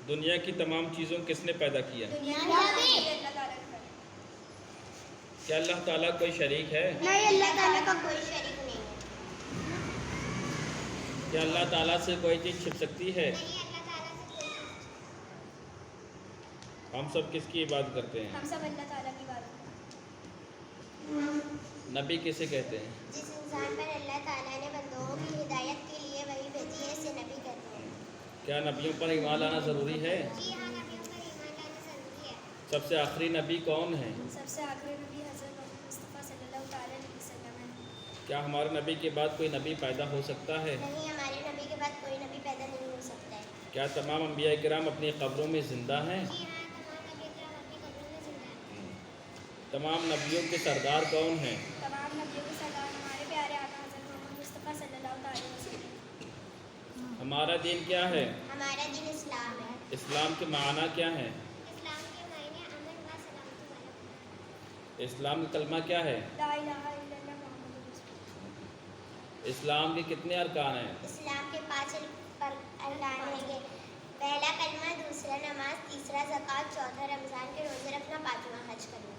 دنیا کی تمام چیزوں کس نے پیدا کیا؟ کیا اللہ تعالیٰ کوئی شریک ہے؟ نہیں، اللہ تعالیٰ کا کوئی شریک نہیں ہے۔ کیا اللہ تعالیٰ سے کوئی چیز چھپ سکتی ہے؟ نہیں، اللہ تعالیٰ سے کوئی چیز۔ ہم سب کس کی عبادت کرتے ہیں؟ ہم سب اللہ تعالیٰ کی عبادت کرتے نبی کسے کہتے ہیں؟ جس انسان پر اللہ تعالیٰ نے بندوں کی ہدایت کے لیے وحی بھیجی ہے اسے نبی کہتے ہیں۔ کیا نبیوں پر ایمان لانا ضروری ہے؟ جی ہاں، نبیوں پر ایمان لانا ضروری ہے۔ سب سے آخری نبی کون ہے؟ سب سے آخری نبی حضرت محمد مصطفیٰ صلی اللہ تعالیٰ علیہ وسلم ہے۔ کیا ہمارے نبی کے بعد کوئی نبی پیدا ہو سکتا ہے؟ نہیں، ہمارے نبی کے بعد کوئی نبی پیدا نہیں ہو سکتا ہے۔ کیا تمام انبیاء کرام اپنی قبروں میں زندہ ہیں؟ جی ہاں، تمام نبی کرام اپنی قبروں میں زندہ ہیں۔ تمام نبیوں کے سردار کون ہیں؟ تمام نبیوں کے سردار ہمارے پیارے آقا حضرت محمد مصطفیٰ صلی اللہ تعالیٰ علیہ وسلم۔ ہمارا دین کیا ہے؟ ہمارا دین اسلام ہے۔ اسلام کے معنی کیا ہیں؟ اسلام کے معنی امن و سلامتی والا۔ اسلام کا کلمہ کیا ہے؟ لا الہ الا اللہ محمد رسول اللہ۔ اسلام کے کتنے ارکان ہیں؟ اسلام کے 5 ارکان ہیں کہ پہلا کلمہ، دوسرا نماز، تیسرا زکوٰۃ، چوتھا رمضان کے روزے رکھنا، 5واں حج کرنا۔